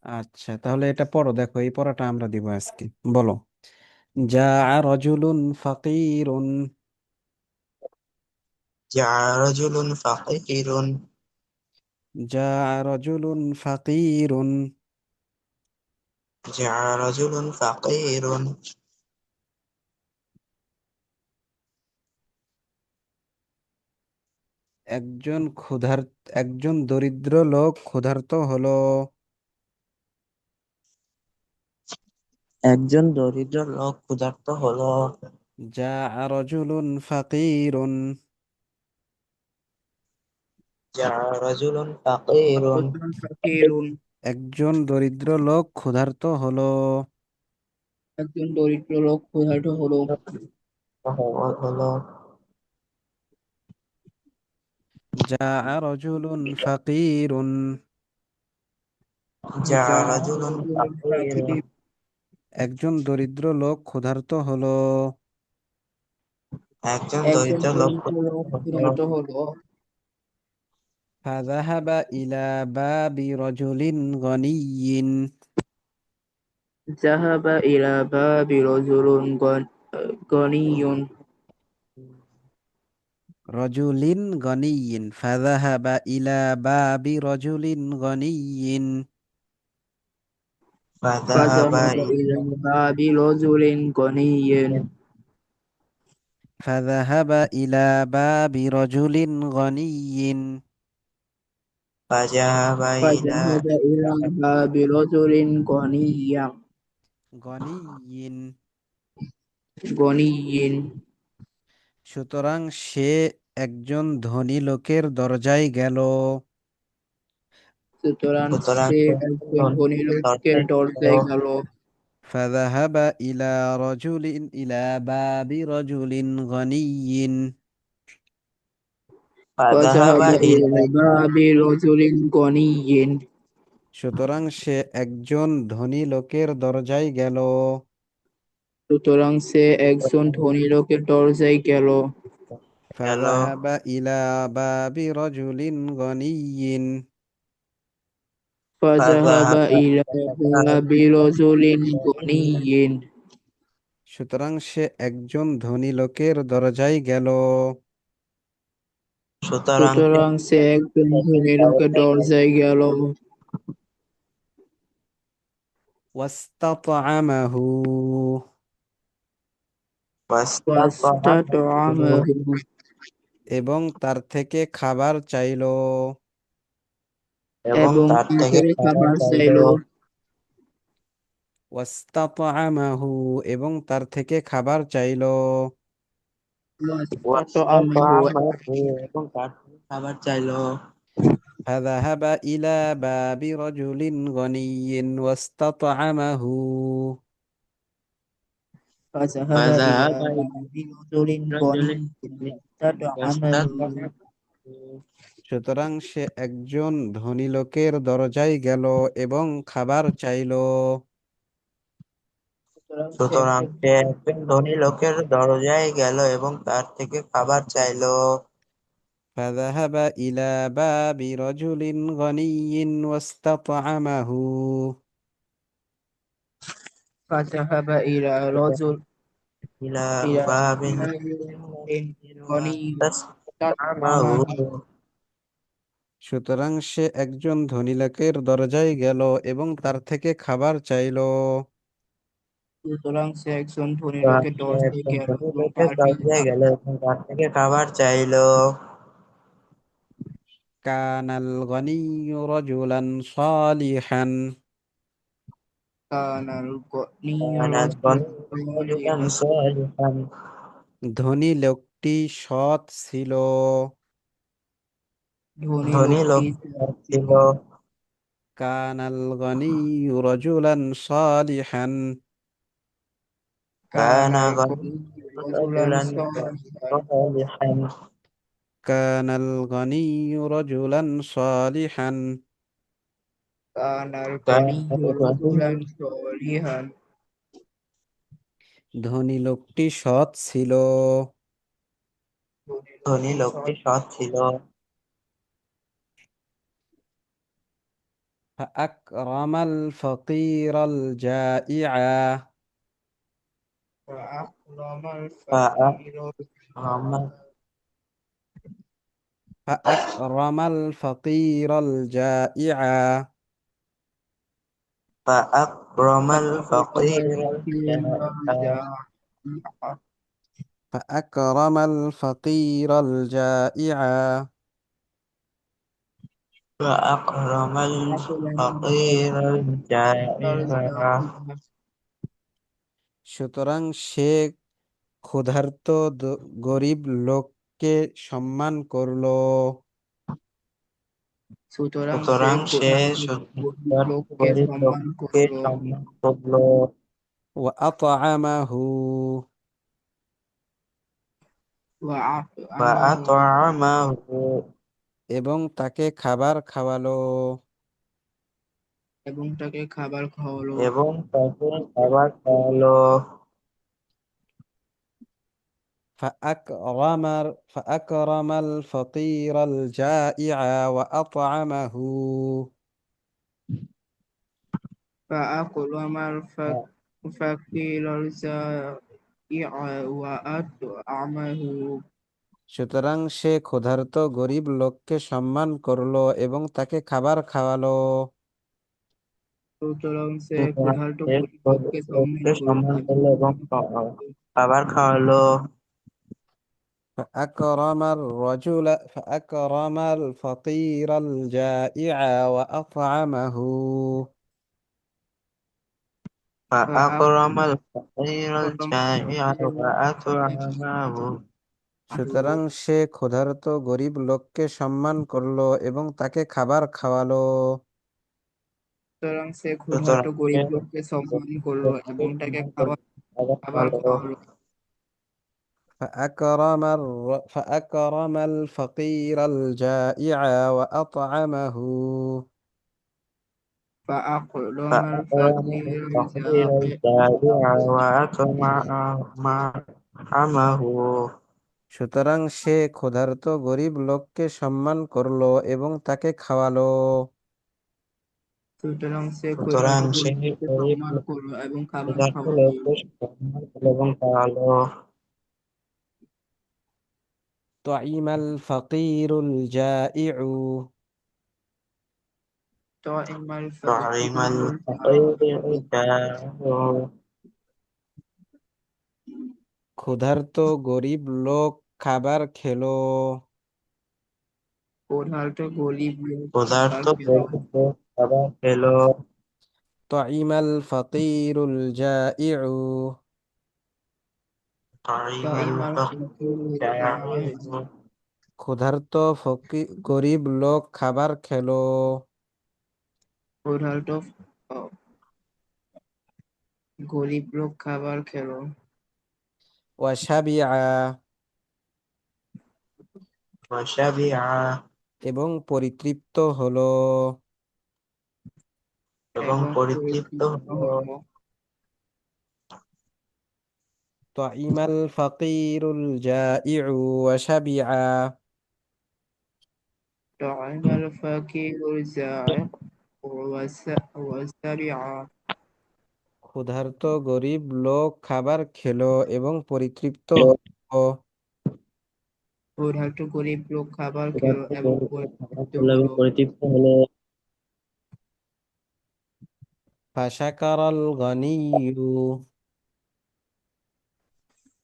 আচ্ছা, তাহলে এটা পড়ো, দেখো এই পড়াটা আমরা দিব আজকে। বলো। যা রজুলুন ফাকিরুন। جاء رجل فقير. যা রজুলুন ফাকিরুন। جاء رجل فقير. একজন দরিদ্র লোক ক্ষুধার্ত হলো। একজন দরিদ্র লোক ক্ষুধার্ত হলো। যা রজুলুন ফাকিরুন। جاء رجل فقير. রজুলুন ফাকিরুন। একজন দরিদ্র লোক ক্ষুধার্ত হলো। একজন দরিদ্র লোক ক্ষুধার্ত হলো। হলো। যা রজুলুন ফাকিরুন। جاء যার رجل রজুলুন فقير. ফাকির। একজন দরিদ্র লোক ক্ষুধার্ত হলো। একজন একজন দরিদ্র লোক দরিদ্র লোক ক্ষুধার্ত হলো। ক্ষুধার্ত হলো। فذهب إلى باب رجل غني. যাহাবা ইলা বাবি রজুলুন গনিয়ুন। رجل غني فذهب إلى باب رجل غني. فذهب ফাযাহাবা إلى ইলা বাবি রজুলিন গনিয়িন। فذهب إلى باب رجل غني. فذهب إلى ফাযাহাবা ইলা বাবি রজুলিন غني। গনিয়িন। সুতরাং সে একজন ধনী লোকের দরজায় গেল। সুতরাং সুতরাং সে সে একজন ধনী ধনী লোকের লোকের দরজায় গেল। দরজায় গেল। فذهب إلى باب رجل غني. فذهب ফাযাহাবা إلى ইলা বাবি রজুলিন গনিয়িন। সুতরাং সে একজন ধনী লোকের দরজায় গেল। সুতরাং সে একজন ধনী লোকের দরজায় গেল। গেল। فذهب إلى باب رجل غني. ফাযাহাবা فذهب ইলা বাবি রজুলিন গনিয়িন। সুতরাং সে একজন ধনী লোকের দরজায় গেল। সুতরাং সে সুতরাং সে একজন ধনী লোকের দরজায় গেল। দরজায় গেল। واستطعمه فاستطعمه. ফাস্তাতআমাহু। এবং তার থেকে খাবার চাইল। এবং এবং তার তার থেকে থেকে খাবার খাবার চাইল। চাইল। ওয়াস্তাতআমাহু এবং তার থেকে খাবার চাইল। ফাস্তাতআমাহু। واستطعمه এবং তার থেকে খাবার চাইল। فذهب إلى باب رجل غني واستطعمه. فذهب إلى فذهب إلى باب رجل رجل غني فاستطعمه. واستطعمه. সুতরাং সে একজন ধনী লোকের দরজায় গেল এবং খাবার চাইল। সুতরাং সে সুতরাং একজন সে একজন ধনী লোকের দরজায় গেল এবং তার থেকে খাবার চাইল। فذهب إلى باب رجل غني واستطعمه. فذهب إلى رجل إلى إلى باب رجل غني واستطعمه. فاستطعمه. সুতরাং সে একজন ধনী লোকের দরজায় গেল এবং তার থেকে খাবার চাইল। সুতরাং সে একজন ধনী সুতরাং লোকের সে দরজায় একজন গেল ধনী এবং লোকের তার থেকে দরজায় গেল খাবার। এবং তার থেকে খাবার চাইল। كان الغني رجلا صالحا. كان الغني كان رجلا الغني رجلا صالحا. صالحا. ধনী লোকটি সৎ ছিল। ধনী ধনী লোকটি লোকটি সৎ ছিল। ছিল। كان الغني رجلا صالحا. كان كان غني الغني رجلا رجلا صالحا. صالحا. كان الغني رجلا صالحا. كان كان الغني رجلا الغني صالحا. ধনী লোকটি সৎ ছিল। ধনী লোকটি সৎ ছিল। فأكرم الفقير الجائع فأكرم الفقير فأكرم فأكرم الفقير الجائع فأكرم فأكرم الفقير الفقير الجائع الجائع فأكرم الفقير الجائع فأكرم فأكرم الفقير الفقير الجائع الجائع সুতরাং সে ক্ষুধার্ত গরিব লোককে সম্মান করলো। সুতরাং সে সুতরাং সে ক্ষুধার্ত গরিব লোককে গরিব সম্মান লোককে করল সম্মান করলো وأطعمه বা وأطعمه আতআমাহু এবং তাকে খাবার খাওয়ালো। এবং তাকে খাবার খাওয়ালো। এবং তাকে খাবার খাওয়ালো। فأكرم الفقير الجائع وأطعمه فأكرم الفقير الجائع وأطعمه সুতরাং সে ক্ষুধার্ত গরিব লোককে সম্মান করলো এবং তাকে খাবার খাওয়ালো। সুতরাং সে সুতরাং ক্ষুধার্ত সে গরিব গরিব লোককে সম্মান লোককে করল সম্মান এবং করলো এবং খাবার খাওয়ালো। فأكرم الفقير الجائع وأطعمه فأكرم الفقير فأكرم الجائع الفقير وأطعمه সুতরাং সে ক্ষুধার্ত গরিব লোককে সম্মান করলো এবং তাকে খাবার খাওয়ালো। সুতরাং সে ক্ষুধার্ত সুতরাং সে গরিব লোককে সম্মান গরিব করলো লোককে এবং তাকে সম্মান করলো, খাবার খাবার খাবার খাওয়ালো। খাওয়ালো। فأكرم الفقير الجائع وأطعمه فأكرم فأكرم الفقير الفقير الجائع وأطعمه সুতরাং সে ক্ষুধার্ত গরিব লোককে সম্মান করলো এবং তাকে খাওয়ালো। সুতরাং সে ক্ষুধার্ত সুতরাং সে গরিব লোককে গরিব সম্মান করলো এবং খাবার ক্ষুধার্ত খাওয়ালো। লোককে সম্মান করলো এবং খাওয়ালো। طعم الفقير الجائع طعم طعم الفقير الفقير الجائع ক্ষুধার্ত গরিব লোক খাবার খেলো। ক্ষুধার্ত গরিব লোক খাবার ক্ষুধার্ত খেলো। গরিব লোক খাবার খেলো। طعم الفقير الجائع طعم طعم الفقير الفقير الجائع الجائع ক্ষুধার্ত গরিব লোক খাবার খেলো। ক্ষুধার্ত গরিব লোক খাবার খেলো ওয়াশাবিআ وشبع এবং পরিতৃপ্ত হলো। এবং এবং পরিতৃপ্ত পরিতৃপ্ত হলো। হলো। طعم الفقير الجائع وشبع طعم الفقير الجائع وشبع ক্ষুধার্ত গরিব লোক খাবার খেলো এবং পরিতৃপ্ত হলো। ক্ষুধার্ত গরিব লোক খাবার খেলো ক্ষুধার্ত এবং গরিব লোক খাবার পরিতৃপ্ত খেলো এবং হলো। পরিতৃপ্ত হলো। فشكر الغني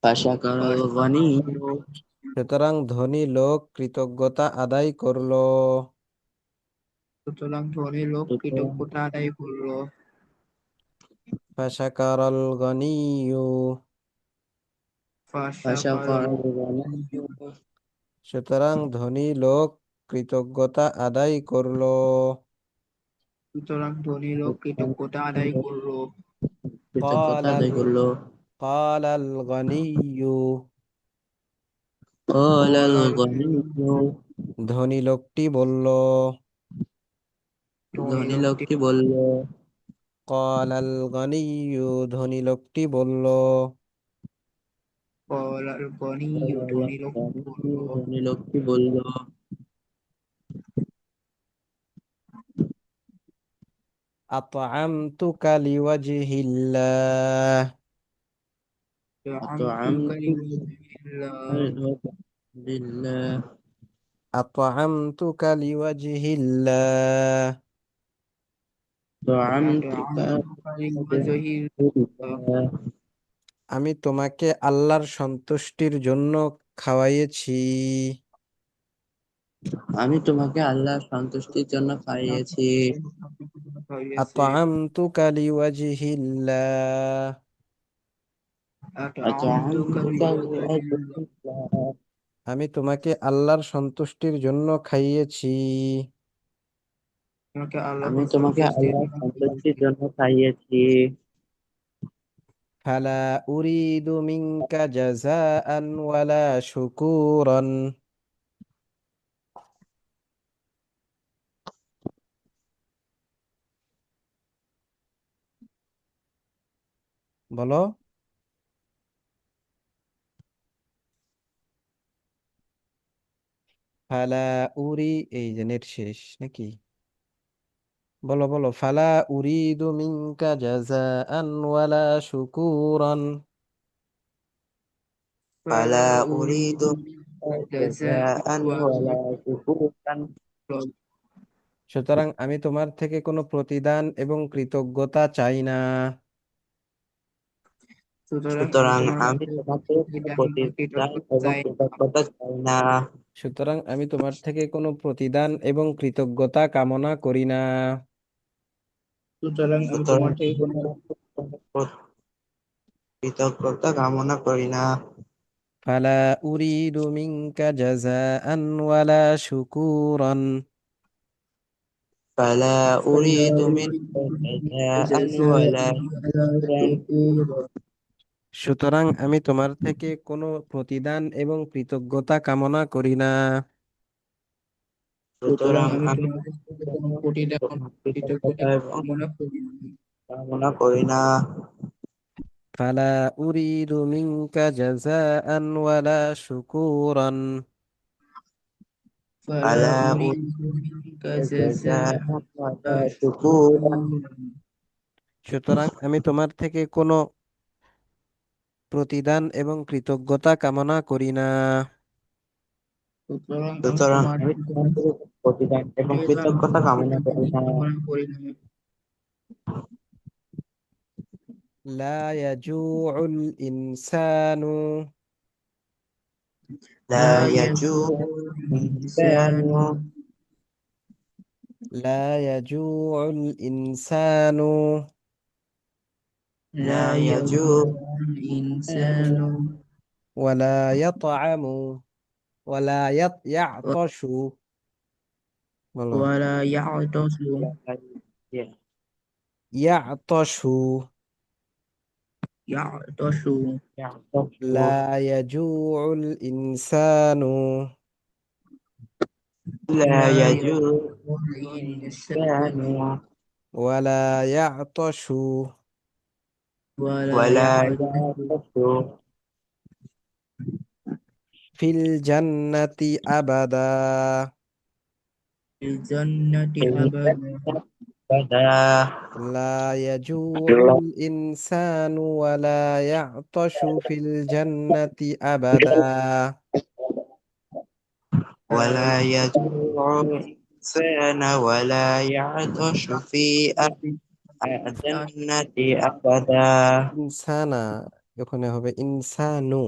فشكر الغني সুতরাং ধনী লোক কৃতজ্ঞতা আদায় করলো। সুতরাং ধনী লোক কৃতজ্ঞতা আদায় করলো। فشكر الغني فشكر فشكر الغني الغني সুতরাং ধনী লোক কৃতজ্ঞতা আদায় করলো। সুতরাং ধনী লোক কৃতজ্ঞতা আদায় করলো। قال কৃতজ্ঞতা আদায় করলো। قال الغني قال قال الغني الغني ধনী লোকটি বলল। ধনী ধনী লোকটি লোকটি বলল। قال الغني ধনী লোকটি বলল। কলার গনি ধনী লোক বলল, ধনী লোকটি বলল, আতআমতুকা লিওয়াজহিল্লাহ। আমতুকা أطعمت লিওয়াজহিল্লাহ, لله আতআমতুকা লিওয়াজহিল্লাহ। طعمتك আমতুকা লিওয়াজহিল্লাহ, لله আমি তোমাকে আল্লাহর সন্তুষ্টির জন্য খাওয়াইয়েছি। আমি তোমাকে আল্লাহর সন্তুষ্টির জন্য খাইয়েছি। হয়েছে। আতআমতুকা লিওয়াজহিল্লাহ। আমতুকা أطعمتك لوجه লিওয়াজহিল্লাহ, الله আমি তোমাকে আল্লাহর সন্তুষ্টির জন্য খাইয়েছি। তোমাকে আমি আল্লাহর তোমাকে সন্তুষ্টির আল্লাহর জন্য সন্তুষ্টির দিয়েছি। জন্য খাইয়েছি। ফালা উরিদু মিনকা জাযাআন ওয়ালা শুকুরান। বলো। ফালা উরি, এই যে নেট শেষ নাকি? বলো বলো, ফালা উরিদু মিনকা জাযাআন ওয়ালা শুকুরান। ফালা فلا أريد উরিদু মিনকা منك জাযাআন جزاء ওয়ালা ولا شكورا শুকরান। সুতরাং আমি তোমার থেকে কোনো প্রতিদান এবং কৃতজ্ঞতা চাই না। সুতরাং আমি সুতরাং তোমার কাছ আমি থেকে তোমার কোনো থেকে কোনো প্রতিদান বা প্রতিদান কৃতজ্ঞতা এবং চাই না। কৃতজ্ঞতা চাই না। সুতরাং আমি তোমার থেকে কোনো প্রতিদান এবং কৃতজ্ঞতা কামনা করি না। সুতরাং আমি সুতরাং তোমার থেকে আমি কোনো তোমার থেকে কোনো কৃতজ্ঞতা কামনা করি না। ফালা উরিদু মিনকা জাযাআন ওয়ালা শুকুরান। فلا ফালা أريد منك উরিদু মিনকা جزاء ولا জাযাআন ওয়ালা شكورا শুকরান। সুতরাং আমি তোমার থেকে কোনো প্রতিদান এবং কৃতজ্ঞতা কামনা করি না। সুতরাং সুতরাং আমি আমি তোমার কাছ থেকে কোনো প্রতিদান বা কৃতজ্ঞতা কৃতজ্ঞতা এবং কামনা করি না। কামনা করি না। ফালা উরিদু মিনকা জাযাআন ওয়ালা শুকুরান। ফালা فلا أريد উরিদু মিনকা جزاء জাযাআন ওয়ালা ولا شكورا শুকরান। সুতরাং আমি তোমার থেকে কোনো প্রতিদান এবং কৃতজ্ঞতা কামনা করি না। সুতরাং আমি সুতরাং তোমার আমি থেকে তোমার থেকে কোনো প্রতিদান এবং প্রতিদান কৃতজ্ঞতা বা কামনা করি কৃতজ্ঞতা না। কামনা করি না। লা ইয়াজুউল ইনসানু। লা لا يجوع ইয়াজুউল الإنسان ইনসানু, লা ইয়াজুউল ইনসানু লা لا يجوع ইয়াজুউল ইনসানু, الإنسان ওয়ালা ইয়াতআমু ওয়ালা ইয়াতাশু। বলো। ওয়ালা ইয়াতাসু, ولا ইয়াতাশু। ইয়াতাসু, يعطش লা ইয়াজুউল ইনসানু لا লা يجوع ইয়াজুউল ইনসানু, الإنسان ওয়ালা ইয়াতাশু ওয়ালা ولا ইয়াতাসু يعطش ফিল জান্নাতি আবাদা। ফিল জান্নাতি في আবাদা। الجنة أبدا লা ইয়াজুউল ইনসানু ওয়ালা ইয়াতাশু ফিল জান্নাতি আবাদা। ولا يجوع الإنسان ولا يعطش في الجنة أبدا ইনসানা, ওখানে হবে ইনসানু।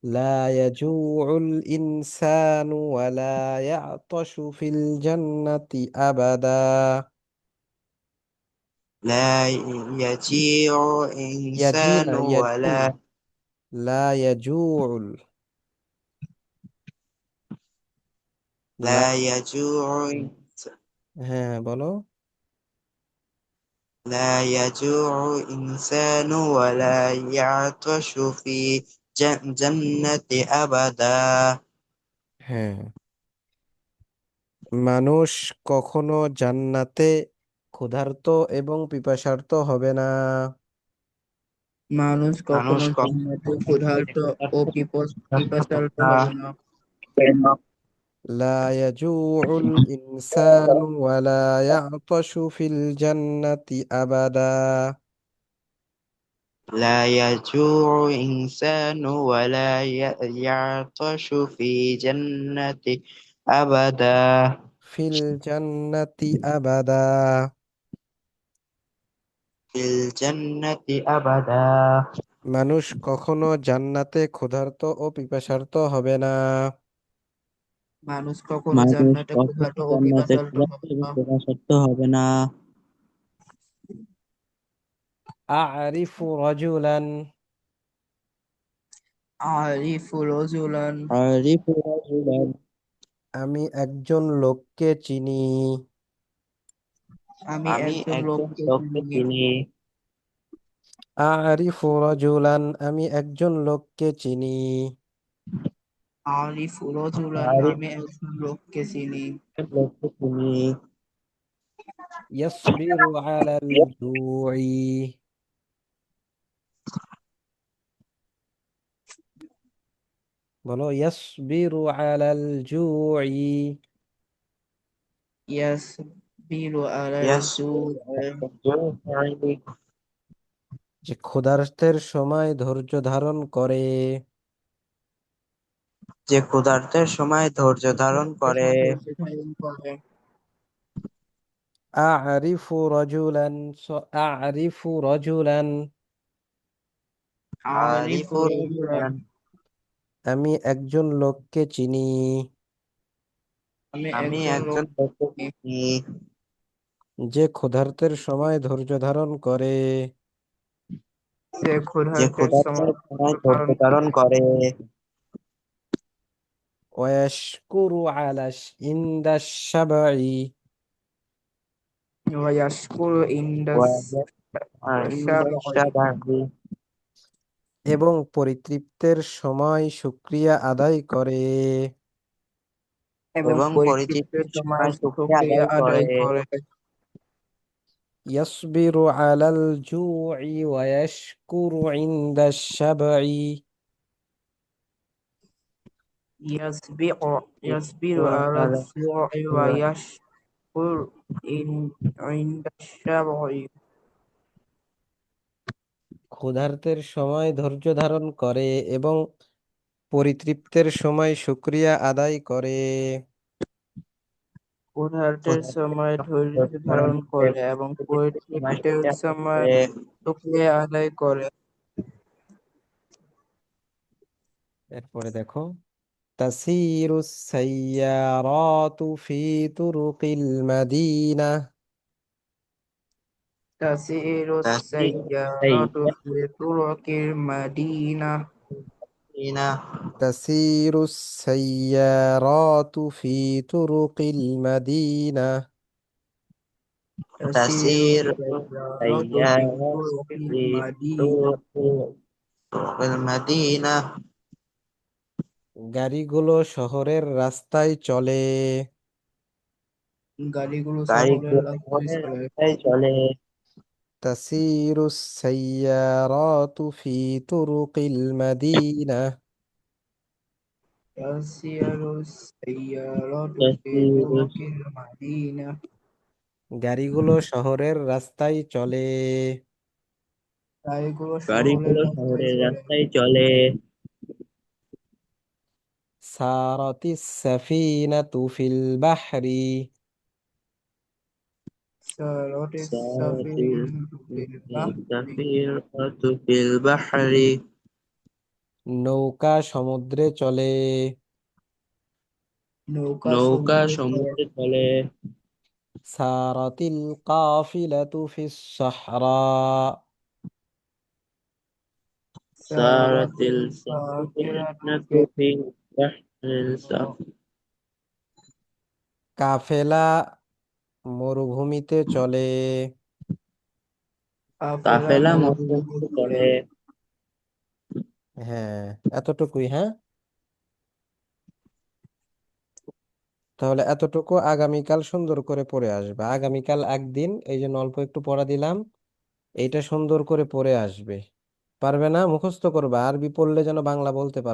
লা ইয়াজুউল ইনসানু ওয়ালা ইয়াতাশু ফিল জান্নাতি আবাদা। لا يجيع ইয়াজি না, إنسان ইয়াজু। ولا লা ইয়াজুউল। লা। لا يجوع হ্যাঁ বলো। لا يجوع إنسان ولا يعطش في جنة أبدا হ্যাঁ, মানুষ কখনো জান্নাতে ক্ষুধার্ত এবং পিপাসার্ত হবে না। মানুষ মানুষ কখনো কখনো জান্নাতে ক্ষুধার্ত ও পিপাসার্ত না হবে না। لا يجوع الإنسان ولا يعطش في الجنة أبدا. لا يجوع إنسان ولا يعطش في جنة أبدا في الجنة أبدا. في الجنة أبدا মানুষ কখনো জান্নাতে ক্ষুধার্ত ও পিপাসার্ত হবে না। মানুষ কখনো মানুষ জান্নাতে কখনো ক্ষুধার্ত ও জান্নাতে পিপাসার্ত ক্ষুধার্ত হবে এবং না। পিপাসার্ত হবে না। أعرف رجلا আরিফু রজুলান, আরিফ রাজুলান আমি একজন লোককে চিনি। আমি আমি একজন একজন লোককে লোককে চিনি। চিনি। আরিফু রাজুলান, আমি একজন লোককে চিনি। আরিফু রজুলান, আরিফ আমি একজন লোককে চিনি। একজন লোককে চিনি। ইয়াসবিরু আলাল জুই, বলো ইয়াসবিরু আলাল জুই। ইয়াসবিরু আলাল ইয়াস জু'i, যে ক্ষুধার্তের সময় ধৈর্য ধারণ করে। যে ক্ষুধার্তের সময় ধৈর্য ধারণ করে। ধৈর্য ধারণ করে। আরিফু রাজুলান, আরিফু রাজুলান, আরিফু আরিফুর রজুলান, রহমান আমি একজন লোককে চিনি। আমি আমি একজন একজন লোককে লোককে চিনি। চিনি। যে ক্ষুধার্তের সময় ধৈর্য ধারণ করে। সে যে ক্ষুধার্তের সময় ক্ষুধার্তের সময় ধৈর্য ধৈর্য ধারণ ধারণ করে করে। ওয়াশকুরু আলাস ইনদাশ শাবাই, ওয়াশকুরু ইনদাস ওয়াজব শাবঈ, ইনদাশাবাহি এবং পরিতৃপ্তের সময় শুকরিয়া আদায় করে। এবং এবং পরিতৃপ্তির পরিচিতির সময় সময় শুকরিয়া শুকরিয়া আদায় আদায় করে। করে। ইয়াসবিরু আলাল জুই ওয়াশকুরু ইনদাশ শাবাই। ইয়াসবিউ ইয়াসবিরু আলা জু'i ওয়া ইয়াশকুর ইন ইনদাশ শাবঈ, ক্ষুধার্তের সময় ধৈর্য ধারণ করে এবং পরিতৃপ্তের সময় শুকরিয়া আদায় করে। ক্ষুধার্তের ক্ষুধার্তের সময় সময় ধৈর্য ধৈর্য ধারণ ধারণ করে করে এবং এবং পরিচিতির সময় পরিতৃপ্তির শুকরিয়া আদায় সময় করে। শুকরিয়া আদায় করে। এরপরে দেখো, তাসিরু সাইয়ারাতু ফি তুরুকিল মাদিনা। তাসিরু তাসির সাইয়ারাতু সাইয়্যারাতুনা ফি তুরুকিল মাদিনাহ, تسير السيارات في طرق المدينة. তাসিরু تسير সাইয়ারাতু ফি السيارات তুরুকিল في মাদিনাহ, طرق المدينة গাড়িগুলো শহরের রাস্তায় চলে। গাড়িগুলো শহরের গাড়িগুলো রাস্তায় শহরের চলে। রাস্তায় চলে। تسير السيارات في طرق المدينة. تسير السيارات في تسير طرق المدينة، গাড়িগুলো শহরের রাস্তায় চলে। গাড়িগুলো শহরের গাড়িগুলো রাস্তায় শহরের চলে। রাস্তায় চলে। سارت السفينة في البحر. سارت سارت السفينة في البحر، السفينة في البحر নৌকা সমুদ্রে চলে। নৌকা নৌকা সমুদ্রে চলে। সমুদ্রে চলে। سارت القافلة في الصحراء. سارت سارت القافلة السفينة في في البحر الصحراء، কাফেলা মরুভূমিতে চলে। কাফেলা কাফেলা মরুভূমিতে মরুভূমিতে চলে। চলে। হ্যাঁ, এতটুকুই। হ্যাঁ, তাহলে এতটুকু আগামীকাল সুন্দর করে পড়ে আসবে। আগামীকাল একদিন এই জন্য অল্প একটু পড়া দিলাম, এইটা সুন্দর করে পড়ে আসবে। পারবে না, মুখস্থ করবা, আরবি পড়লে যেন বাংলা বলতে পারো।